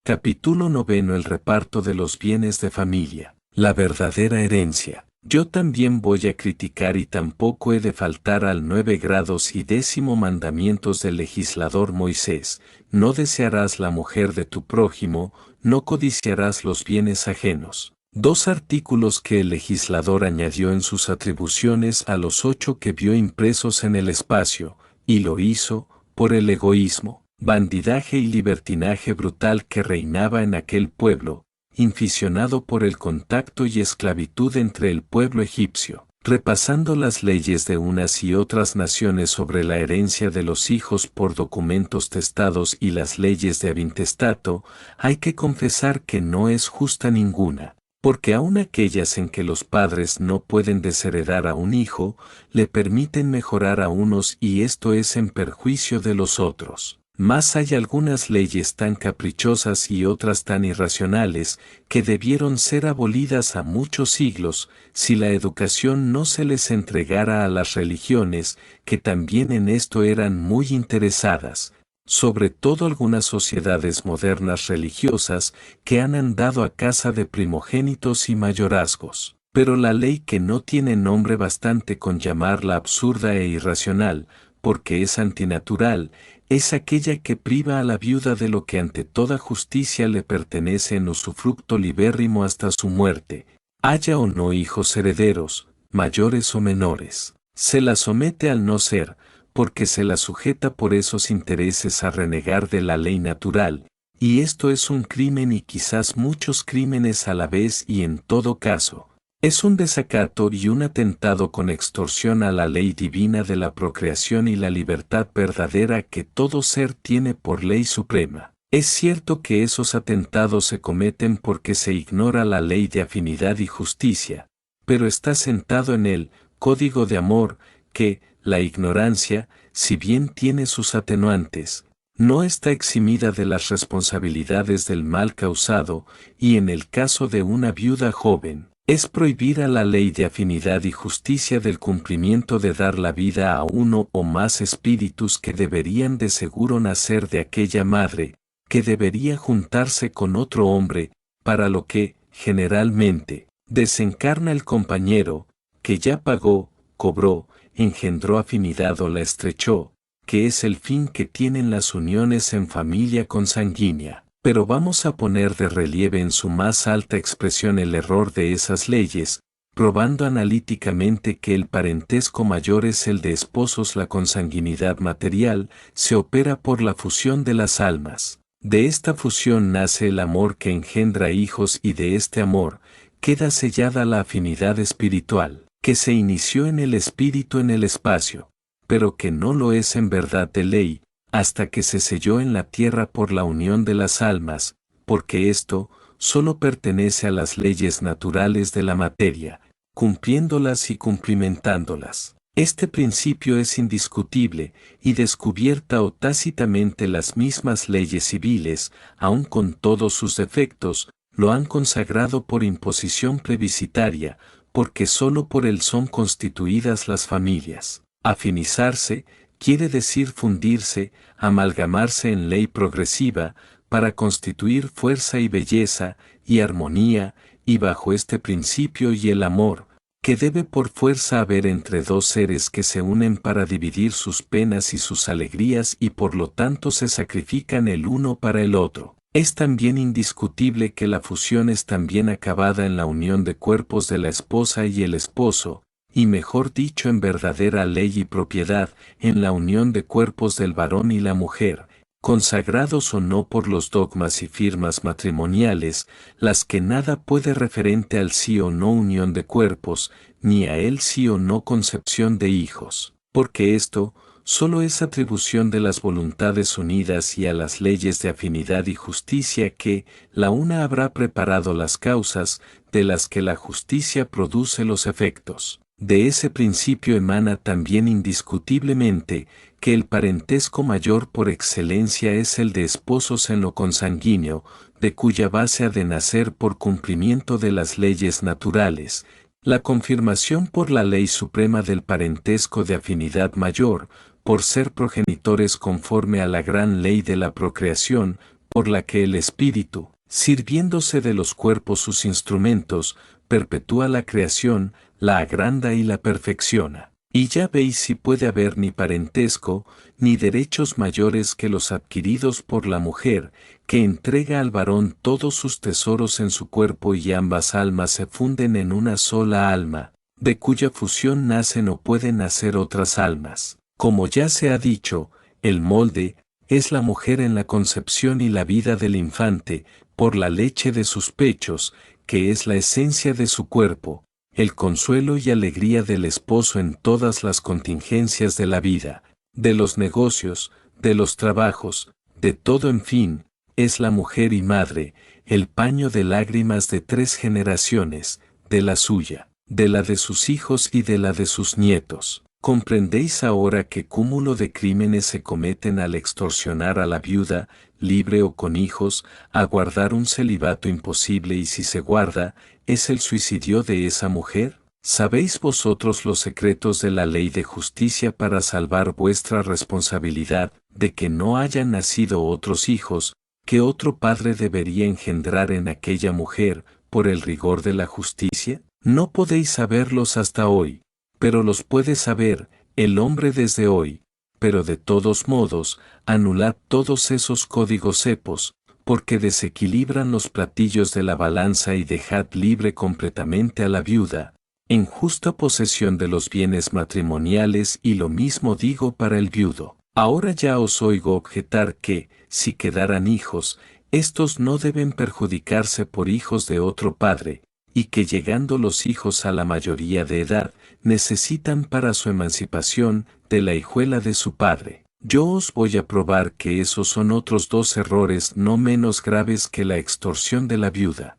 Capítulo 9. El reparto de los bienes de familia. La verdadera herencia. Yo también voy a criticar y tampoco he de faltar al 9 grados y 10º mandamientos del legislador Moisés. No desearás la mujer de tu prójimo, no codiciarás los bienes ajenos. 2 artículos que el legislador añadió en sus atribuciones a los 8 que vio impresos en el espacio, y lo hizo por el egoísmo, bandidaje y libertinaje brutal que reinaba en aquel pueblo, inficionado por el contacto y esclavitud entre el pueblo egipcio. Repasando las leyes de unas y otras naciones sobre la herencia de los hijos por documentos testados y las leyes de avintestato, hay que confesar que no es justa ninguna, porque aun aquellas en que los padres no pueden desheredar a un hijo, le permiten mejorar a unos y esto es en perjuicio de los otros. Mas hay algunas leyes tan caprichosas y otras tan irracionales que debieron ser abolidas a muchos siglos si la educación no se les entregara a las religiones que también en esto eran muy interesadas, sobre todo algunas sociedades modernas religiosas que han andado a caza de primogénitos y mayorazgos. Pero la ley que no tiene nombre bastante con llamarla absurda e irracional, porque es antinatural, es aquella que priva a la viuda de lo que ante toda justicia le pertenece en usufructo libérrimo hasta su muerte, haya o no hijos herederos, mayores o menores. Se la somete al no ser, porque se la sujeta por esos intereses a renegar de la ley natural, y esto es un crimen y quizás muchos crímenes a la vez y en todo caso. Es un desacato y un atentado con extorsión a la ley divina de la procreación y la libertad verdadera que todo ser tiene por ley suprema. Es cierto que esos atentados se cometen porque se ignora la ley de afinidad y justicia, pero está sentado en el código de amor que, la ignorancia, si bien tiene sus atenuantes, no está eximida de las responsabilidades del mal causado, y en el caso de una viuda joven, es prohibir a la ley de afinidad y justicia del cumplimiento de dar la vida a uno o más espíritus que deberían de seguro nacer de aquella madre, que debería juntarse con otro hombre, para lo que, generalmente, desencarna el compañero, que ya pagó, cobró, engendró afinidad o la estrechó, que es el fin que tienen las uniones en familia consanguínea. Pero vamos a poner de relieve en su más alta expresión el error de esas leyes, probando analíticamente que el parentesco mayor es el de esposos. La consanguinidad material se opera por la fusión de las almas. De esta fusión nace el amor que engendra hijos y de este amor queda sellada la afinidad espiritual, que se inició en el espíritu en el espacio, pero que no lo es en verdad de ley, hasta que se selló en la tierra por la unión de las almas, porque esto solo pertenece a las leyes naturales de la materia, cumpliéndolas y cumplimentándolas. Este principio es indiscutible, y descubierta o tácitamente las mismas leyes civiles, aun con todos sus defectos, lo han consagrado por imposición plebiscitaria, porque sólo por él son constituidas las familias. Afinizarse quiere decir fundirse, amalgamarse en ley progresiva, para constituir fuerza y belleza, y armonía, y bajo este principio y el amor, que debe por fuerza haber entre dos seres que se unen para dividir sus penas y sus alegrías y por lo tanto se sacrifican el uno para el otro. Es también indiscutible que la fusión es también acabada en la unión de cuerpos de la esposa y el esposo, y mejor dicho en verdadera ley y propiedad, en la unión de cuerpos del varón y la mujer, consagrados o no por los dogmas y firmas matrimoniales, las que nada puede referente al sí o no unión de cuerpos, ni a el sí o no concepción de hijos, porque esto solo es atribución de las voluntades unidas y a las leyes de afinidad y justicia que, la una habrá preparado las causas, de las que la justicia produce los efectos. De ese principio emana también indiscutiblemente que el parentesco mayor por excelencia es el de esposos en lo consanguíneo, de cuya base ha de nacer por cumplimiento de las leyes naturales, la confirmación por la ley suprema del parentesco de afinidad mayor, por ser progenitores conforme a la gran ley de la procreación, por la que el espíritu, sirviéndose de los cuerpos sus instrumentos, perpetúa la creación, la agranda y la perfecciona. Y ya veis si puede haber ni parentesco, ni derechos mayores que los adquiridos por la mujer, que entrega al varón todos sus tesoros en su cuerpo y ambas almas se funden en una sola alma, de cuya fusión nacen o pueden nacer otras almas. Como ya se ha dicho, el molde es la mujer en la concepción y la vida del infante, por la leche de sus pechos, que es la esencia de su cuerpo, el consuelo y alegría del esposo en todas las contingencias de la vida, de los negocios, de los trabajos, de todo en fin, es la mujer y madre, el paño de lágrimas de 3 generaciones, de la suya, de la de sus hijos y de la de sus nietos. ¿Comprendéis ahora qué cúmulo de crímenes se cometen al extorsionar a la viuda, libre o con hijos, a guardar un celibato imposible y si se guarda, es el suicidio de esa mujer? ¿Sabéis vosotros los secretos de la ley de justicia para salvar vuestra responsabilidad, de que no hayan nacido otros hijos, que otro padre debería engendrar en aquella mujer, por el rigor de la justicia? No podéis saberlos hasta hoy, pero los puede saber el hombre desde hoy, pero de todos modos, anulad todos esos códigos cepos, porque desequilibran los platillos de la balanza y dejad libre completamente a la viuda, en justa posesión de los bienes matrimoniales y lo mismo digo para el viudo. Ahora ya os oigo objetar que, si quedaran hijos, estos no deben perjudicarse por hijos de otro padre, y que llegando los hijos a la mayoría de edad, necesitan para su emancipación de la hijuela de su padre. Yo os voy a probar que esos son otros 2 errores no menos graves que la extorsión de la viuda.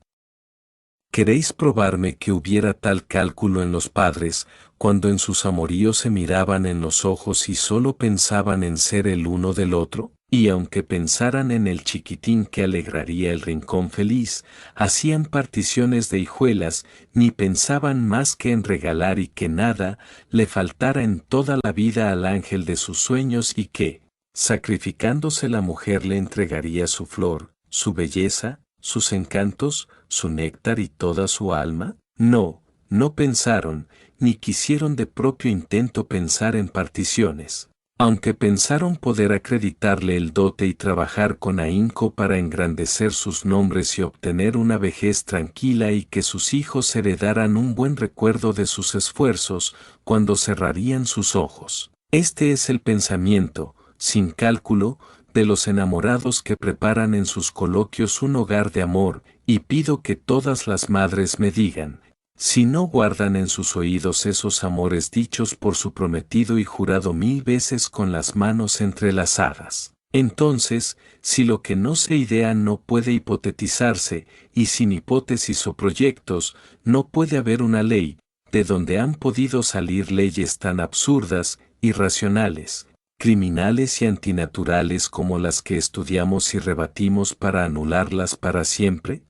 ¿Queréis probarme que hubiera tal cálculo en los padres, cuando en sus amoríos se miraban en los ojos y solo pensaban en ser el uno del otro? Y aunque pensaran en el chiquitín que alegraría el rincón feliz, hacían particiones de hijuelas, ni pensaban más que en regalar y que nada le faltara en toda la vida al ángel de sus sueños y que, sacrificándose la mujer le entregaría su flor, su belleza, sus encantos, su néctar y toda su alma? No, no pensaron, ni quisieron de propio intento pensar en particiones. Aunque pensaron poder acreditarle el dote y trabajar con ahínco para engrandecer sus nombres y obtener una vejez tranquila y que sus hijos heredaran un buen recuerdo de sus esfuerzos, cuando cerrarían sus ojos. Este es el pensamiento, sin cálculo, de los enamorados que preparan en sus coloquios un hogar de amor, y pido que todas las madres me digan, si no guardan en sus oídos esos amores dichos por su prometido y jurado 1000 veces con las manos entrelazadas. Entonces, si lo que no se idea no puede hipotetizarse, y sin hipótesis o proyectos, no puede haber una ley, de donde han podido salir leyes tan absurdas, irracionales, criminales y antinaturales como las que estudiamos y rebatimos para anularlas para siempre.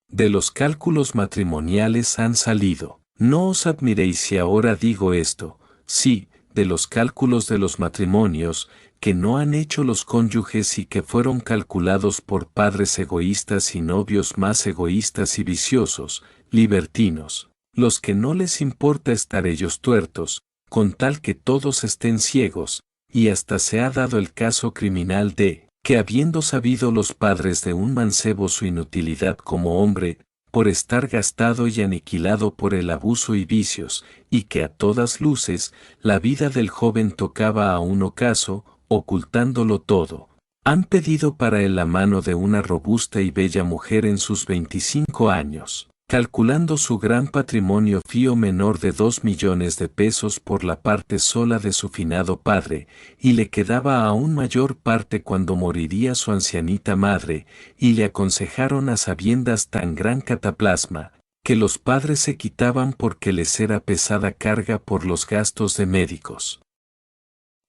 De los cálculos matrimoniales han salido. No os admiréis si ahora digo esto, sí, de los cálculos de los matrimonios, que no han hecho los cónyuges y que fueron calculados por padres egoístas y novios más egoístas y viciosos, libertinos, los que no les importa estar ellos tuertos, con tal que todos estén ciegos, y hasta se ha dado el caso criminal de que habiendo sabido los padres de un mancebo su inutilidad como hombre, por estar gastado y aniquilado por el abuso y vicios, y que a todas luces, la vida del joven tocaba a un ocaso, ocultándolo todo, han pedido para él la mano de una robusta y bella mujer en sus 25 años. Calculando su gran patrimonio fío menor de 2 millones de pesos por la parte sola de su finado padre, y le quedaba aún mayor parte cuando moriría su ancianita madre, y le aconsejaron a sabiendas tan gran cataplasma, que los padres se quitaban porque les era pesada carga por los gastos de médicos.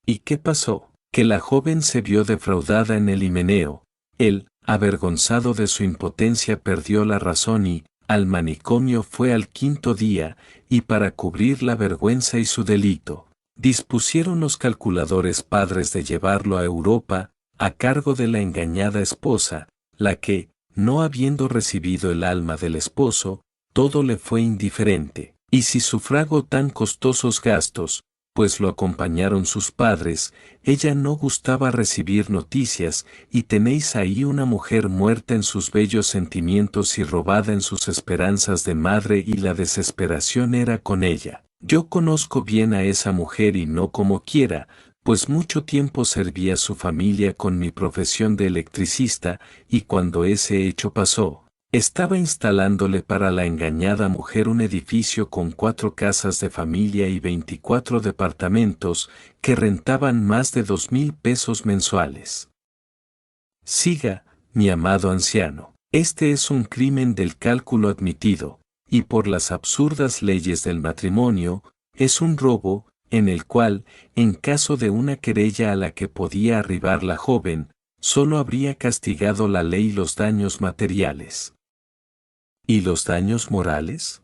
¿Y qué pasó? Que la joven se vio defraudada en el himeneo, él, avergonzado de su impotencia perdió la razón y, al manicomio fue al 5.º día, y para cubrir la vergüenza y su delito, dispusieron los calculadores padres de llevarlo a Europa, a cargo de la engañada esposa, la que, no habiendo recibido el alma del esposo, todo le fue indiferente. Y si sufragó tan costosos gastos, pues lo acompañaron sus padres, ella no gustaba recibir noticias, y tenéis ahí una mujer muerta en sus bellos sentimientos y robada en sus esperanzas de madre, y la desesperación era con ella. Yo conozco bien a esa mujer y no como quiera, pues mucho tiempo serví a su familia con mi profesión de electricista, y cuando ese hecho pasó, estaba instalándole para la engañada mujer un edificio con 4 casas de familia y 24 departamentos, que rentaban más de 2,000 pesos mensuales. Siga, mi amado anciano, este es un crimen del cálculo admitido, y por las absurdas leyes del matrimonio, es un robo, en el cual, en caso de una querella a la que podía arribar la joven, solo habría castigado la ley los daños materiales. ¿Y los daños morales?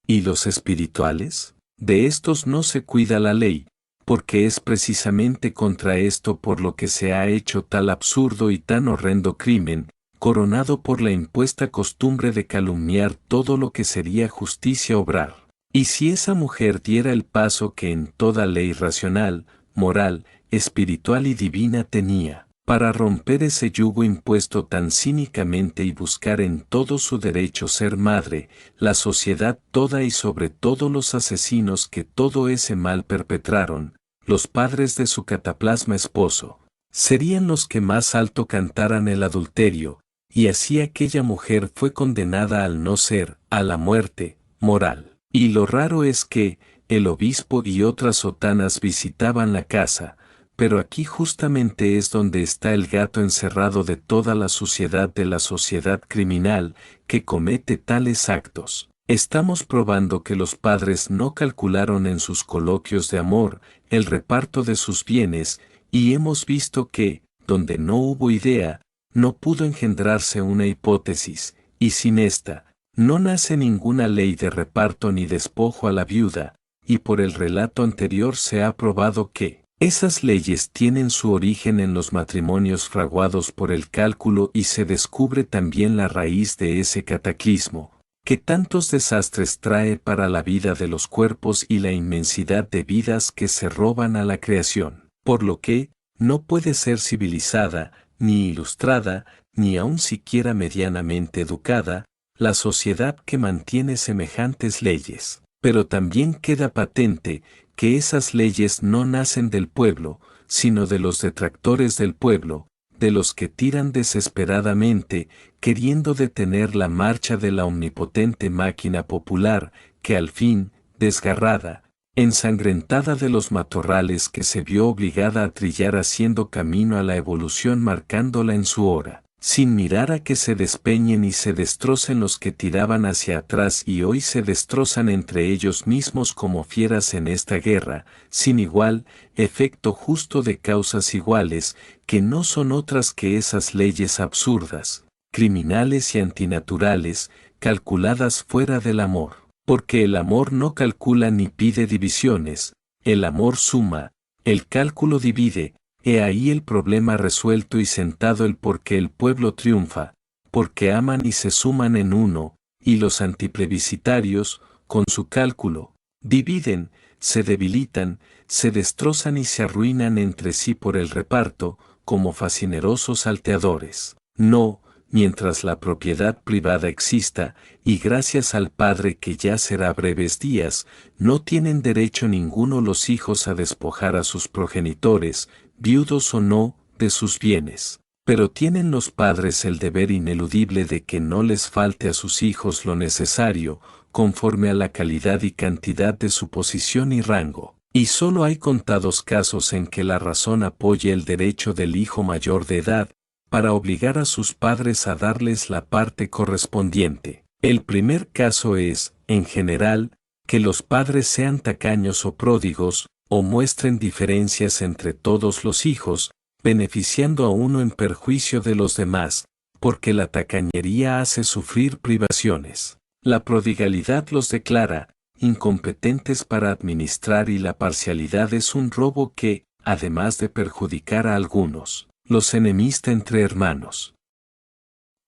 ¿Y los espirituales? De estos no se cuida la ley, porque es precisamente contra esto por lo que se ha hecho tal absurdo y tan horrendo crimen, coronado por la impuesta costumbre de calumniar todo lo que sería justicia obrar. Y si esa mujer diera el paso que en toda ley racional, moral, espiritual y divina tenía, para romper ese yugo impuesto tan cínicamente y buscar en todo su derecho ser madre, la sociedad toda y sobre todo los asesinos que todo ese mal perpetraron, los padres de su cataplasma esposo, serían los que más alto cantaran el adulterio, y así aquella mujer fue condenada al no ser, a la muerte, moral. Y lo raro es que, el obispo y otras sotanas visitaban la casa, pero aquí justamente es donde está el gato encerrado de toda la suciedad de la sociedad criminal que comete tales actos. Estamos probando que los padres no calcularon en sus coloquios de amor el reparto de sus bienes, y hemos visto que, donde no hubo idea, no pudo engendrarse una hipótesis, y sin esta, no nace ninguna ley de reparto ni despojo a la viuda, y por el relato anterior se ha probado que esas leyes tienen su origen en los matrimonios fraguados por el cálculo, y se descubre también la raíz de ese cataclismo, que tantos desastres trae para la vida de los cuerpos y la inmensidad de vidas que se roban a la creación, por lo que no puede ser civilizada, ni ilustrada, ni aun siquiera medianamente educada, la sociedad que mantiene semejantes leyes. Pero también queda patente que esas leyes no nacen del pueblo, sino de los detractores del pueblo, de los que tiran desesperadamente, queriendo detener la marcha de la omnipotente máquina popular, que al fin, desgarrada, ensangrentada de los matorrales que se vio obligada a trillar haciendo camino a la evolución marcándola en su hora, sin mirar a que se despeñen y se destrocen los que tiraban hacia atrás y hoy se destrozan entre ellos mismos como fieras en esta guerra, sin igual, efecto justo de causas iguales, que no son otras que esas leyes absurdas, criminales y antinaturales, calculadas fuera del amor. Porque el amor no calcula ni pide divisiones, el amor suma, el cálculo divide, he ahí el problema resuelto y sentado el por qué el pueblo triunfa, porque aman y se suman en uno, y los antiplebiscitarios, con su cálculo, dividen, se debilitan, se destrozan y se arruinan entre sí por el reparto, como fascinerosos salteadores. No, mientras la propiedad privada exista, y gracias al Padre que ya será breves días, no tienen derecho ninguno los hijos a despojar a sus progenitores, viudos o no, de sus bienes. Pero tienen los padres el deber ineludible de que no les falte a sus hijos lo necesario, conforme a la calidad y cantidad de su posición y rango. Y solo hay contados casos en que la razón apoye el derecho del hijo mayor de edad, para obligar a sus padres a darles la parte correspondiente. El primer caso es, en general, que los padres sean tacaños o pródigos, o muestren diferencias entre todos los hijos, beneficiando a uno en perjuicio de los demás, porque la tacañería hace sufrir privaciones. La prodigalidad los declara incompetentes para administrar y la parcialidad es un robo que, además de perjudicar a algunos, los enemista entre hermanos.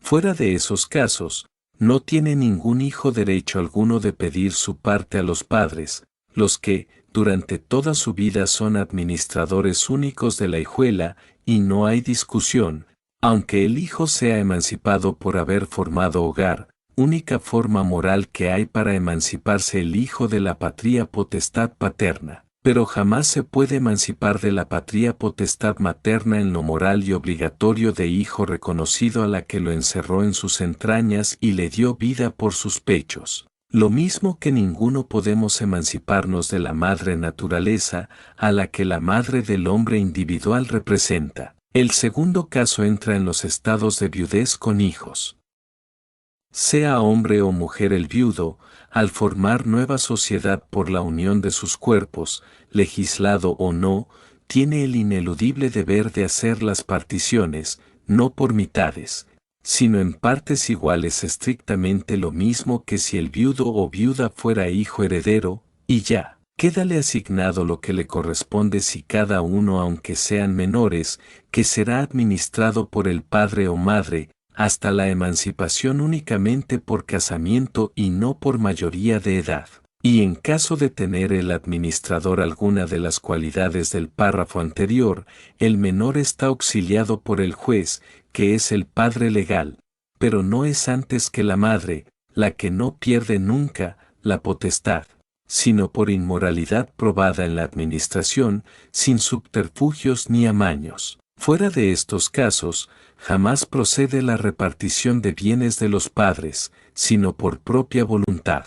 Fuera de esos casos, no tiene ningún hijo derecho alguno de pedir su parte a los padres, los que, durante toda su vida son administradores únicos de la hijuela, y no hay discusión, aunque el hijo sea emancipado por haber formado hogar, única forma moral que hay para emanciparse el hijo de la patria potestad paterna. Pero jamás se puede emancipar de la patria potestad materna en lo moral y obligatorio de hijo reconocido a la que lo encerró en sus entrañas y le dio vida por sus pechos. Lo mismo que ninguno podemos emanciparnos de la madre naturaleza, a la que la madre del hombre individual representa. El segundo caso entra en los estados de viudez con hijos. Sea hombre o mujer el viudo, al formar nueva sociedad por la unión de sus cuerpos, legislado o no, tiene el ineludible deber de hacer las particiones, no por mitades, sino en partes iguales estrictamente lo mismo que si el viudo o viuda fuera hijo heredero, y ya, quédale asignado lo que le corresponde si cada uno aunque sean menores, que será administrado por el padre o madre, hasta la emancipación únicamente por casamiento y no por mayoría de edad. Y en caso de tener el administrador alguna de las cualidades del párrafo anterior, el menor está auxiliado por el juez, que es el padre legal, pero no es antes que la madre, la que no pierde nunca la potestad, sino por inmoralidad probada en la administración, sin subterfugios ni amaños. Fuera de estos casos, jamás procede la repartición de bienes de los padres, sino por propia voluntad.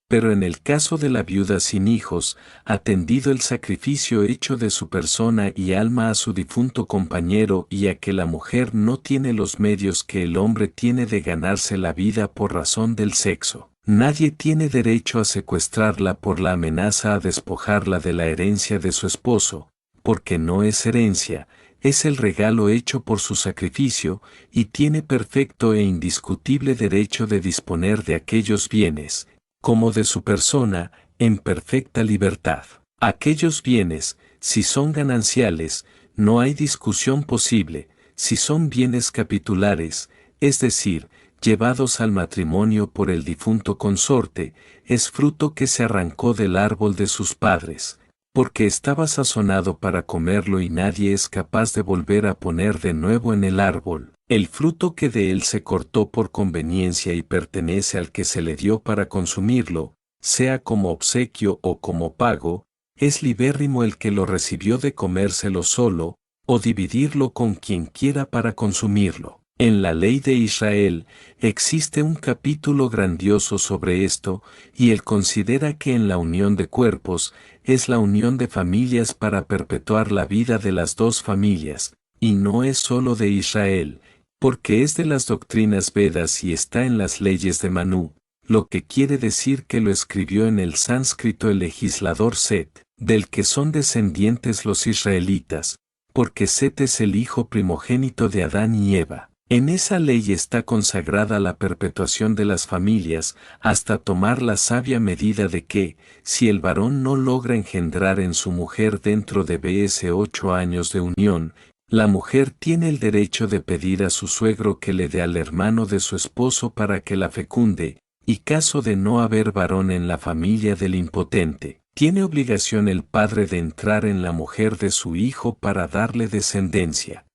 Pero en el caso de la viuda sin hijos, atendido el sacrificio hecho de su persona y alma a su difunto compañero y a que la mujer no tiene los medios que el hombre tiene de ganarse la vida por razón del sexo, nadie tiene derecho a secuestrarla por la amenaza a despojarla de la herencia de su esposo, porque no es herencia, es el regalo hecho por su sacrificio, y tiene perfecto e indiscutible derecho de disponer de aquellos bienes, como de su persona, en perfecta libertad. Aquellos bienes, si son gananciales, no hay discusión posible, si son bienes capitulares, es decir, llevados al matrimonio por el difunto consorte, es fruto que se arrancó del árbol de sus padres, porque estaba sazonado para comerlo y nadie es capaz de volver a poner de nuevo en el árbol. El fruto que de él se cortó por conveniencia y pertenece al que se le dio para consumirlo, sea como obsequio o como pago, es libérrimo el que lo recibió de comérselo solo, o dividirlo con quien quiera para consumirlo. En la ley de Israel existe un capítulo grandioso sobre esto, y él considera que en la unión de cuerpos es la unión de familias para perpetuar la vida de las dos familias, y no es sólo de Israel, porque es de las doctrinas Vedas y está en las leyes de Manú, lo que quiere decir que lo escribió en el sánscrito el legislador Set, del que son descendientes los israelitas, porque Set es el hijo primogénito de Adán y Eva. En esa ley está consagrada la perpetuación de las familias, hasta tomar la sabia medida de que, si el varón no logra engendrar en su mujer dentro de 8 años de unión, la mujer tiene el derecho de pedir a su suegro que le dé al hermano de su esposo para que la fecunde, y caso de no haber varón en la familia del impotente, tiene obligación el padre de entrar en la mujer de su hijo para darle descendencia.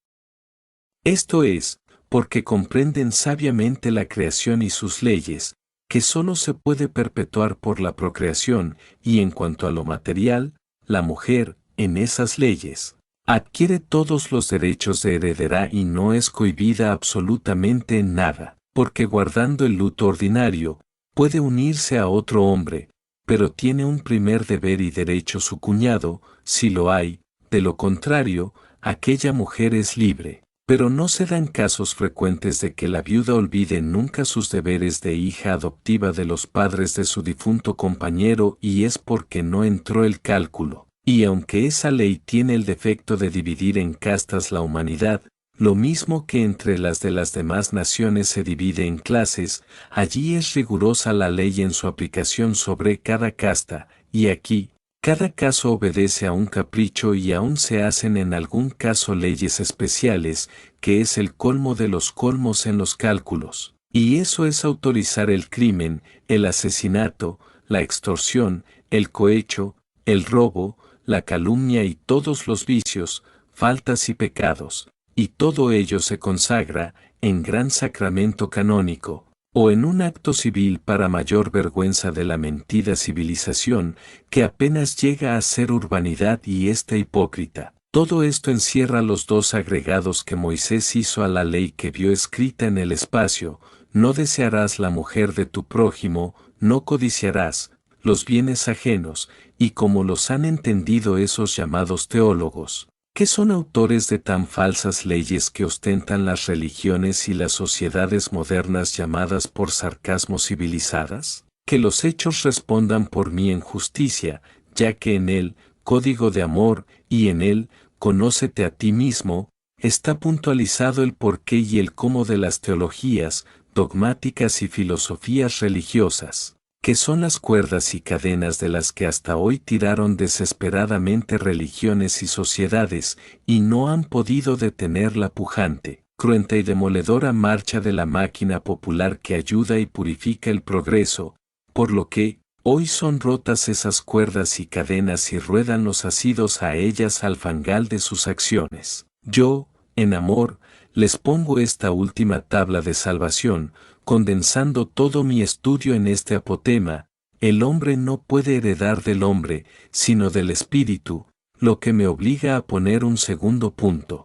Esto es, porque comprenden sabiamente la creación y sus leyes, que sólo se puede perpetuar por la procreación, y en cuanto a lo material, la mujer, en esas leyes, adquiere todos los derechos de heredera y no es cohibida absolutamente en nada, porque guardando el luto ordinario, puede unirse a otro hombre, pero tiene un primer deber y derecho su cuñado, si lo hay, de lo contrario, aquella mujer es libre. Pero no se dan casos frecuentes de que la viuda olvide nunca sus deberes de hija adoptiva de los padres de su difunto compañero y es porque no entró el cálculo. Y aunque esa ley tiene el defecto de dividir en castas la humanidad, lo mismo que entre las de las demás naciones se divide en clases, allí es rigurosa la ley en su aplicación sobre cada casta, y aquí, Cada caso obedece a un capricho y aún se hacen en algún caso leyes especiales, que es el colmo de los colmos en los cálculos. Y eso es autorizar el crimen, el asesinato, la extorsión, el cohecho, el robo, la calumnia y todos los vicios, faltas y pecados, y todo ello se consagra, en gran sacramento canónico, o en un acto civil para mayor vergüenza de la mentida civilización, que apenas llega a ser urbanidad y esta hipócrita. Todo esto encierra los dos agregados que Moisés hizo a la ley que vio escrita en el espacio: no desearás la mujer de tu prójimo, no codiciarás los bienes ajenos, y como los han entendido esos llamados teólogos, que son autores de tan falsas leyes que ostentan las religiones y las sociedades modernas llamadas por sarcasmo civilizadas, que los hechos respondan por mí en justicia, ya que en él, código de amor, y en él, conócete a ti mismo, está puntualizado el porqué y el cómo de las teologías, dogmáticas y filosofías religiosas, que son las cuerdas y cadenas de las que hasta hoy tiraron desesperadamente religiones y sociedades, y no han podido detener la pujante, cruenta y demoledora marcha de la máquina popular que ayuda y purifica el progreso, por lo que, hoy son rotas esas cuerdas y cadenas y ruedan los asidos a ellas al fangal de sus acciones. Yo, en amor, les pongo esta última tabla de salvación, condensando todo mi estudio en este apotema: el hombre no puede heredar del hombre, sino del espíritu, lo que me obliga a poner un segundo punto.